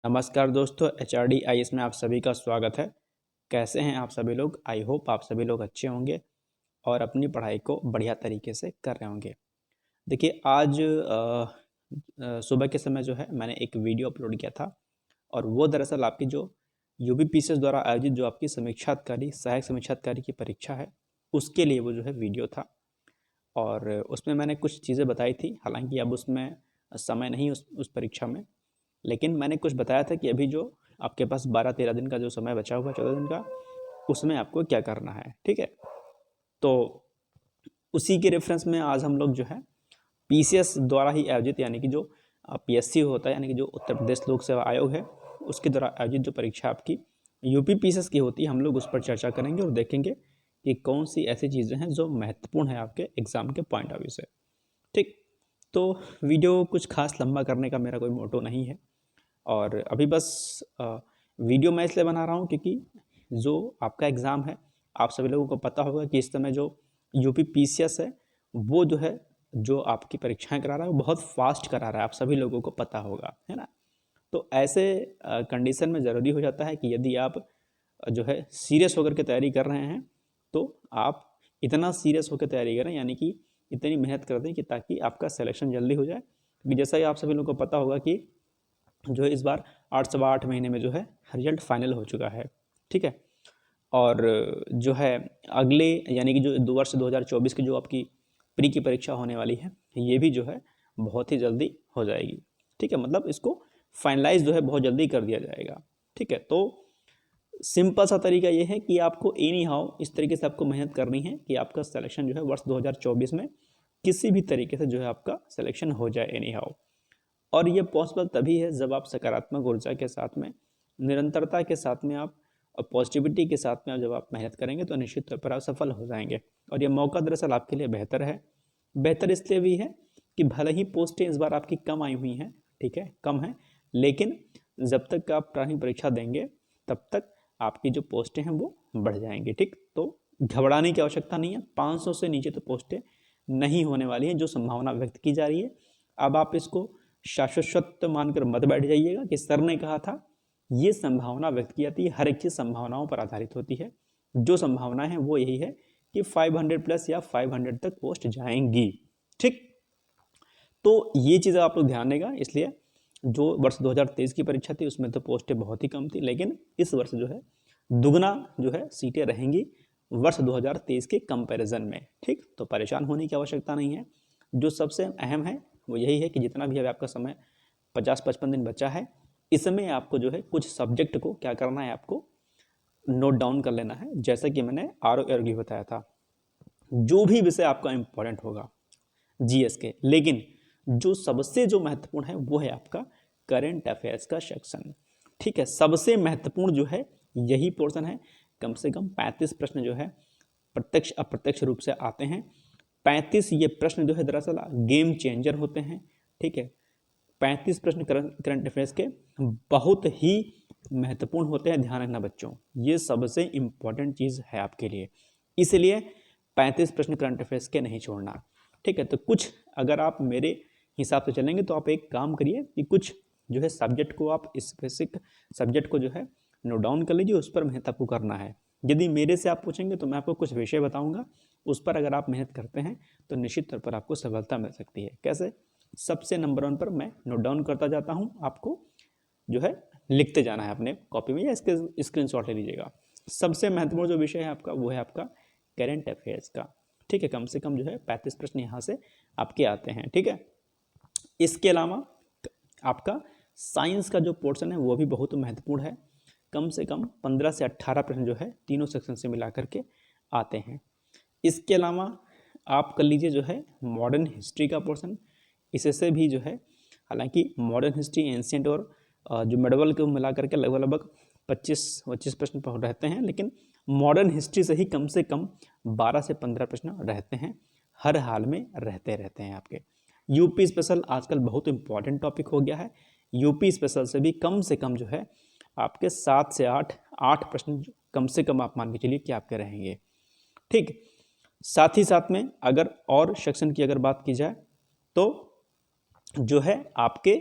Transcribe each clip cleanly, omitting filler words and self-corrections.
नमस्कार दोस्तों, HRD IAS में आप सभी का स्वागत है। कैसे हैं आप सभी लोग? आई होप आप सभी लोग अच्छे होंगे और अपनी पढ़ाई को बढ़िया तरीके से कर रहे होंगे। देखिए आज सुबह के समय जो है मैंने एक वीडियो अपलोड किया था और वो दरअसल आपकी जो UPPCS द्वारा आयोजित जो आपकी समीक्षाधिकारी सहायक समीक्षाधिकारी की परीक्षा है उसके लिए वो जो है वीडियो था और उसमें मैंने कुछ चीज़ें बताई थी। हालांकि अब उसमें समय नहीं उस परीक्षा में, लेकिन मैंने कुछ बताया था कि अभी जो आपके पास 12-13 दिन का जो समय बचा हुआ 14 दिन का, उसमें आपको क्या करना है। ठीक है, तो उसी के रेफरेंस में आज हम लोग जो है PCS द्वारा ही आयोजित यानी कि जो PSC होता है यानी कि जो उत्तर प्रदेश लोक सेवा आयोग है उसके द्वारा आयोजित जो परीक्षा आपकी UPPCS की होती है, हम लोग उस पर चर्चा करेंगे और देखेंगे कि कौन सी ऐसी चीज़ें हैं जो महत्वपूर्ण है आपके एग्ज़ाम के पॉइंट ऑफ व्यू से। ठीक, तो वीडियो कुछ खास लंबा करने का मेरा कोई मोटो नहीं है और अभी बस वीडियो मैं इसलिए बना रहा हूँ क्योंकि जो आपका एग्ज़ाम है आप सभी लोगों को पता होगा कि इस समय जो UPPCS है वो जो है जो आपकी परीक्षाएं करा रहा है वो बहुत फास्ट करा रहा है, आप सभी लोगों को पता होगा, है ना। तो ऐसे कंडीशन में ज़रूरी हो जाता है कि यदि आप जो है सीरियस होकर के तैयारी कर रहे हैं तो आप इतना सीरियस होकर तैयारी करें, यानी कि इतनी मेहनत कर दें कि ताकि आपका सिलेक्शन जल्दी हो जाए। क्योंकि जैसा ही आप सभी लोगों को पता होगा कि जो है इस बार 8 महीने में जो है रिजल्ट फाइनल हो चुका है। ठीक है, और जो है अगले यानी कि जो 2024 की जो आपकी प्री की परीक्षा होने वाली है ये भी जो है बहुत ही जल्दी हो जाएगी। ठीक है, मतलब इसको फाइनलाइज जो है बहुत जल्दी कर दिया जाएगा। ठीक है, तो सिंपल सा तरीका ये है कि आपको एनी हाउ इस तरीके से आपको मेहनत करनी है कि आपका सिलेक्शन जो है वर्ष 2024 में किसी भी तरीके से जो है आपका सिलेक्शन हो जाए एनी हाउ। और ये पॉसिबल तभी है जब आप सकारात्मक ऊर्जा के साथ में, निरंतरता के साथ में आप और पॉजिटिविटी के साथ में जब आप मेहनत करेंगे तो निश्चित तौर पर आप सफल हो जाएंगे। और ये मौका दरअसल आपके लिए बेहतर है। बेहतर इसलिए भी है कि भले ही पोस्टें इस बार आपकी कम आई हुई हैं, ठीक है, कम है, लेकिन जब तक आप प्रारंभिक परीक्षा देंगे तब तक आपकी जो पोस्टें हैं वो बढ़ जाएंगी। ठीक, तो घबराने की आवश्यकता नहीं है। 500 से नीचे तो पोस्टें नहीं होने वाली हैं जो संभावना व्यक्त की जा रही है। अब आप इसको शाश्वत मानकर मत बैठ जाइएगा कि सर ने कहा था, ये संभावना व्यक्त की जाती है। हर एक चीज़ संभावनाओं पर आधारित होती है। जो संभावना है वो यही है कि 500 प्लस या 500 तक पोस्ट जाएंगी। ठीक, तो ये चीज़ आप लोग ध्यान देगा। इसलिए जो वर्ष 2023 की परीक्षा थी उसमें तो पोस्टें बहुत ही कम थी, लेकिन इस वर्ष जो है दुगना जो है सीटें रहेंगी वर्ष 2023 के कंपैरिजन में। ठीक, तो परेशान होने की आवश्यकता नहीं है। जो सबसे अहम है वो यही है कि जितना भी अभी आपका समय 50-55 दिन बचा है, इसमें आपको जो है कुछ सब्जेक्ट को क्या करना है, आपको नोट डाउन कर लेना है। जैसा कि मैंने ROE बताया था, जो भी विषय आपका इंपॉर्टेंट होगा GS के, लेकिन जो सबसे जो महत्वपूर्ण है वो है आपका करंट अफेयर्स का सेक्शन। ठीक है, सबसे महत्वपूर्ण जो है यही पोर्शन है। कम से कम 35 प्रश्न जो है प्रत्यक्ष अप्रत्यक्ष रूप से आते हैं। 35 ये प्रश्न जो है दरअसल गेम चेंजर होते हैं। ठीक है, 35 प्रश्न करंट अफेयर्स के बहुत ही महत्वपूर्ण होते हैं। ध्यान रखना बच्चों, ये सबसे इम्पॉर्टेंट चीज़ है आपके लिए, इसलिए 35 प्रश्न करंट अफेयर्स के नहीं छोड़ना। ठीक है, तो कुछ अगर आप मेरे हिसाब से चलेंगे तो आप एक काम करिए कि कुछ जो है सब्जेक्ट को आप स्पेसिफिक सब्जेक्ट को जो है नोट डाउन कर लीजिए, उस पर मेहनत आपको करना है। यदि मेरे से आप पूछेंगे तो मैं आपको कुछ विषय बताऊंगा, उस पर अगर आप मेहनत करते हैं तो निश्चित तौर पर आपको सफलता मिल सकती है। कैसे? सबसे नंबर 1 पर मैं नोट डाउन करता जाता हूँ, आपको जो है लिखते जाना है अपने कॉपी में या इसके स्क्रीनशॉट ले लीजिएगा। सबसे महत्वपूर्ण जो विषय है आपका वो है आपका करंट अफेयर्स का। ठीक है, कम से कम जो है 35 प्रश्न यहाँ से आपके आते हैं। ठीक है, इसके अलावा आपका साइंस का जो पोर्शन है वो भी बहुत महत्वपूर्ण है। कम से कम 15 से 18 प्रश्न जो है तीनों सेक्शन से मिला करके आते हैं। इसके अलावा आप कर लीजिए जो है मॉडर्न हिस्ट्री का पोर्शन, इससे भी जो है, हालांकि मॉडर्न हिस्ट्री एंशिएंट और जो मेडवल को मिला करके लगभग 25 प्रश्न रहते हैं, लेकिन मॉडर्न हिस्ट्री से ही कम से कम 12 से 15 प्रश्न रहते हैं, हर हाल में रहते हैं आपके। यूपी स्पेशल आजकल बहुत इंपॉर्टेंट टॉपिक हो गया है। यूपी स्पेशल से कम जो है आपके 7 से 8 प्रश्न कम से कम आप मान के चलिए कि आपके रहेंगे। ठीक, साथ ही साथ में अगर और सेक्शन की अगर बात की जाए तो जो है आपके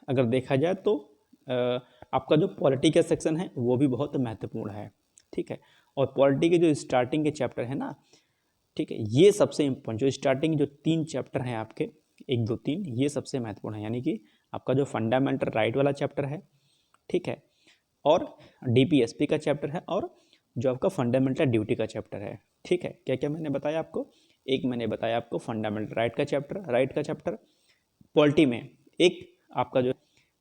अगर देखा जाए तो आपका जो पॉलिटी का सेक्शन है वो भी बहुत महत्वपूर्ण है, ठीक है। और पॉलिटी के जो स्टार्टिंग के चैप्टर है ना, ठीक है, ये सबसे इम्पोर्टेंट, जो स्टार्टिंग जो 3 चैप्टर हैं आपके 1, 2, 3, ये सबसे महत्वपूर्ण है। यानी कि आपका जो फंडामेंटल राइट वाला चैप्टर है, ठीक है, और डीपीएसपी का चैप्टर है, और जो आपका फंडामेंटल ड्यूटी का चैप्टर है, ठीक है। क्या क्या मैंने बताया आपको? एक मैंने बताया आपको फंडामेंटल राइट का चैप्टर। पॉलिटी में एक आपका जो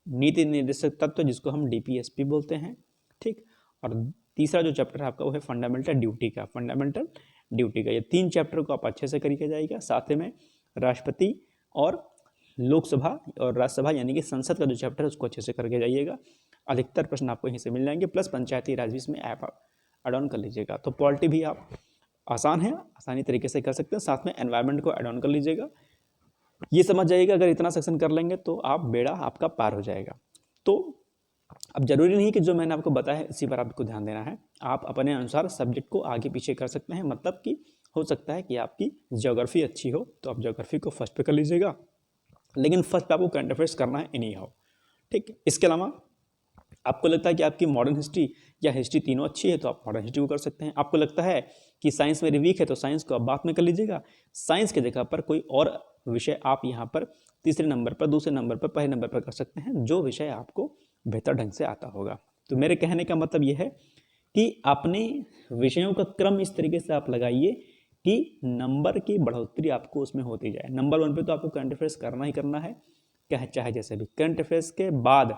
नीति निर्देशक तत्व जिसको हम डीपीएसपी बोलते हैं, ठीक। और तीसरा जो चैप्टर है आपका वो है फंडामेंटल ड्यूटी का। ये 3 चैप्टर को आप अच्छे से करके जाइएगा। साथ में राष्ट्रपति और लोकसभा और राज्यसभा यानी कि संसद का जो चैप्टर है उसको अच्छे से करके जाइएगा। अधिकतर प्रश्न आपको यहीं से मिल जाएंगे, प्लस पंचायती राज भी इसमें ऐप एड ऑन कर लीजिएगा। तो पॉलिटी भी आप आसान है, आसानी तरीके से कर सकते हैं। साथ में एनवायरनमेंट को एड ऑन कर लीजिएगा। ये समझ जाइएगा अगर इतना सेक्शन कर लेंगे तो आप बेड़ा आपका पार हो जाएगा। तो अब जरूरी नहीं कि जो मैंने आपको बताया है इसी पर आपको ध्यान देना है, आप अपने अनुसार सब्जेक्ट को आगे पीछे कर सकते हैं। मतलब कि हो सकता है कि आपकी ज्योग्राफी अच्छी हो तो आप ज्योग्राफी को फर्स्ट पे कर लीजिएगा, लेकिन फर्स्ट पे आपको करंट अफेयर्स करना है एनी हाउ, ठीक। इसके अलावा आपको लगता है कि आपकी मॉडर्न हिस्ट्री या हिस्ट्री तीनों अच्छी है तो आप मॉडर्न हिस्ट्री को कर सकते हैं। आपको लगता है कि साइंस मेरी वीक है तो साइंस को आप बाद में कर लीजिएगा। साइंस की जगह पर कोई और विषय आप यहाँ पर तीसरे नंबर पर, दूसरे नंबर पर, पहले नंबर पर कर सकते हैं, जो विषय आपको बेहतर ढंग से आता होगा। तो मेरे कहने का मतलब ये है कि अपने विषयों का क्रम इस तरीके से आप लगाइए कि नंबर की बढ़ोतरी आपको उसमें होती जाए। नंबर 1 पे तो आपको करंट अफेयर्स करना ही करना है, चाहे जैसे भी। करंट अफेयर्स के बाद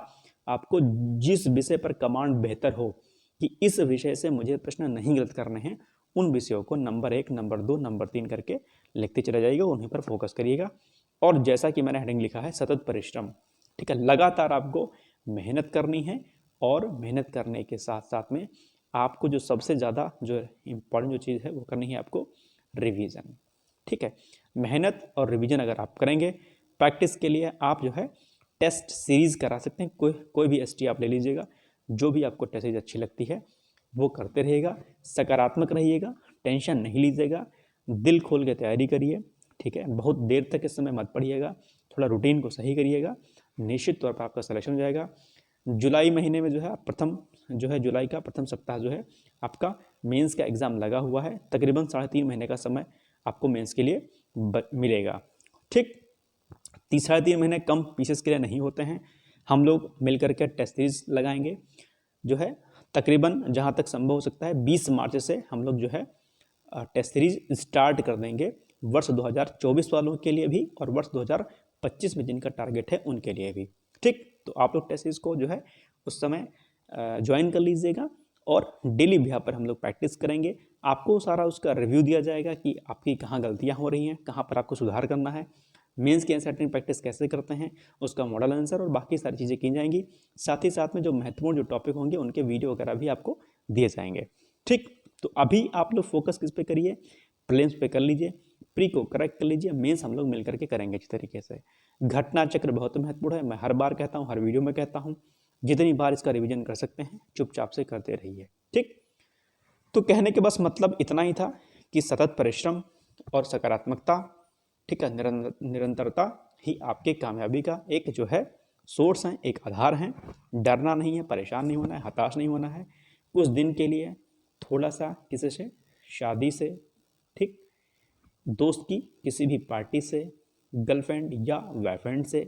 आपको जिस विषय पर कमांड बेहतर हो कि इस विषय से मुझे प्रश्न नहीं गलत करने हैं, उन विषयों को नंबर 1, नंबर 2, नंबर 3 करके लिखते चले जाइएगा, उन्हीं पर फोकस करिएगा। और जैसा कि मैंने हेडिंग लिखा है सतत परिश्रम, ठीक है, लगातार आपको मेहनत करनी है। और मेहनत करने के साथ साथ में आपको जो सबसे ज़्यादा जो इम्पोर्टेंट जो चीज़ है वो करनी है आपको रिवीजन, ठीक है। मेहनत और रिवीजन अगर आप करेंगे, प्रैक्टिस के लिए आप जो है टेस्ट सीरीज़ करा सकते हैं। कोई भी एसटी आप ले लीजिएगा, जो भी आपको टेस्ट सीरीज अच्छी लगती है वो करते रहिएगा। सकारात्मक रहिएगा, टेंशन नहीं लीजिएगा, दिल खोल के तैयारी करिए, ठीक है। बहुत देर तक इस समय मत पढ़िएगा, थोड़ा रूटीन को सही करिएगा, निश्चित तौर पर आपका सिलेक्शन हो जाएगा। जुलाई महीने में जो है जुलाई का प्रथम सप्ताह जो है आपका मेंस का एग्ज़ाम लगा हुआ है। तकरीबन 3.5 महीने का समय आपको मेंस के लिए मिलेगा, ठीक। 3.5 महीने कम पीसेस के लिए नहीं होते हैं। हम लोग मिलकर के टेस्ट सीरीज लगाएंगे, जो है तकरीबन जहाँ तक संभव हो सकता है 20 मार्च से हम लोग जो है टेस्ट सीरीज स्टार्ट कर देंगे, वर्ष 2024 वालों के लिए भी और वर्ष 2025 में जिनका टारगेट है उनके लिए भी, ठीक। तो आप लोग टेस्ट सीरीज को जो है उस समय ज्वाइन कर लीजिएगा और डेली भी यहाँ पर हम लोग प्रैक्टिस करेंगे। आपको सारा उसका रिव्यू दिया जाएगा कि आपकी कहाँ गलतियाँ हो रही हैं, कहाँ पर आपको सुधार करना है, मेंस की आंसर राइटिंग प्रैक्टिस कैसे करते हैं, उसका मॉडल आंसर और बाकी सारी चीज़ें की जाएंगी। साथ ही साथ में जो महत्वपूर्ण जो टॉपिक होंगे उनके वीडियो वगैरह भी आपको दिए जाएंगे, ठीक। तो अभी आप लोग फोकस किस पे करिए, प्रीलिम्स पे कर लीजिए, प्री को करेक्ट कर लीजिए, मेंस हम लोग मिलकर के करेंगे अच्छी तरीके से। घटना चक्र बहुत महत्वपूर्ण है, मैं हर बार कहता हूँ, हर वीडियो में कहता हूँ, जितनी बार इसका रिविजन कर सकते हैं चुपचाप से करते रहिए, ठीक। तो कहने के बस मतलब इतना ही था कि सतत परिश्रम और सकारात्मकता, ठीक है, निरंतरता ही आपके कामयाबी का एक जो है सोर्स है, एक आधार है। डरना नहीं है, परेशान नहीं होना है, हताश नहीं होना है। कुछ दिन के लिए थोड़ा सा किसी से, शादी से, ठीक, दोस्त की किसी भी पार्टी से, गर्लफ्रेंड या बॉयफ्रेंड से,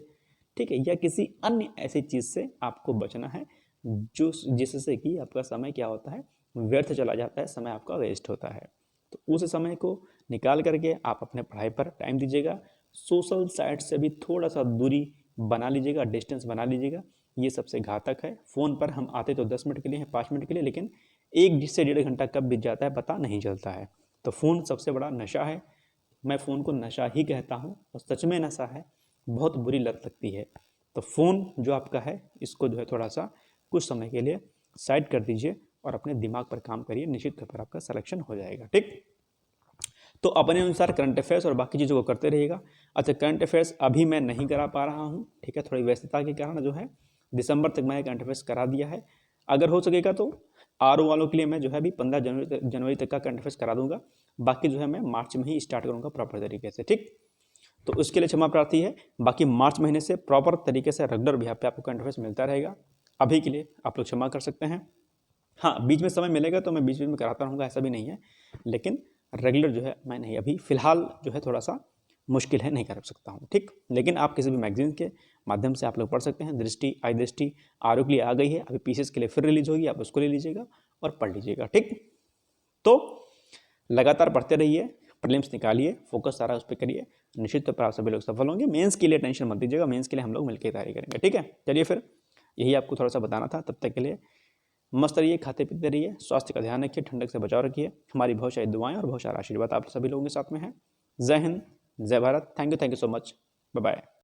ठीक है, या किसी अन्य ऐसी चीज़ से आपको बचना है जो जिससे कि आपका समय क्या होता है, व्यर्थ चला जाता है, समय आपका वेस्ट होता है। तो उस समय को निकाल करके आप अपने पढ़ाई पर टाइम दीजिएगा। सोशल साइट से भी थोड़ा सा दूरी बना लीजिएगा, डिस्टेंस बना लीजिएगा, ये सबसे घातक है। फ़ोन पर हम आते तो 10 मिनट के लिए हैं, 5 मिनट के लिए, लेकिन 1 से 1.5 घंटा कब बीत जाता है पता नहीं चलता है। तो फ़ोन सबसे बड़ा नशा है, मैं फ़ोन को नशा ही कहता हूँ और सच में नशा है, बहुत बुरी लत लगती है। तो फ़ोन जो आपका है इसको जो है थोड़ा सा कुछ समय के लिए साइड कर दीजिए और अपने दिमाग पर काम करिए, निश्चित तौर पर आपका सिलेक्शन हो जाएगा, ठीक। तो अपने अनुसार करंट अफेयर्स और बाकी चीज़ों को करते रहिएगा। अच्छा, करंट अफेयर्स अभी मैं नहीं करा पा रहा हूँ, ठीक है, थोड़ी व्यस्तता के कारण जो है दिसंबर तक मैं करंट अफेयर्स करा दिया है। अगर हो सकेगा तो आर वालों के लिए मैं जो है अभी 15 जनवरी तक का करंट अफेयर्स करा दूंगा। बाकी जो है मैं मार्च में ही स्टार्ट करूँगा प्रॉपर तरीके से, ठीक। तो उसके लिए क्षमा प्रार्थी है। बाकी मार्च महीने से प्रॉपर तरीके से रेगुलर भी पे आपको करंट अफेयर्स मिलता रहेगा। अभी के लिए आप लोग क्षमा कर सकते हैं। हाँ, बीच में समय मिलेगा तो मैं बीच बीच में कराता रहूँगा, ऐसा भी नहीं है, लेकिन रेगुलर जो है मैं नहीं, अभी फ़िलहाल जो है थोड़ा सा मुश्किल है, नहीं कर सकता हूँ, ठीक। लेकिन आप किसी भी मैगजीन के माध्यम से आप लोग पढ़ सकते हैं। दृष्टि, आई दृष्टि आरोग्य के लिए आ गई है, अभी पीसीएस के लिए फिर रिलीज होगी, आप उसको ले लीजिएगा और पढ़ लीजिएगा, ठीक। तो लगातार पढ़ते रहिए, प्रीलिम्स निकालिए, फोकस सारा उस पर करिए, निश्चित तौर पर आप सभी लोग सफल होंगे। मेंस के लिए टेंशन मत दीजिएगा, मेंस के लिए हम लोग मिलकर तैयारी करेंगे, ठीक है। चलिए फिर यही आपको थोड़ा सा बताना था। तब तक के लिए मस्त रहिए, खाते पीते रहिए, स्वास्थ्य का ध्यान रखिए, ठंडक से बचाव रखिए। हमारी बहुत सारी दुआएं और बहुत सारा आशीर्वाद आप सभी लोगों के साथ में है। जय हिंद, जय Bharat. Thank you so much, bye bye.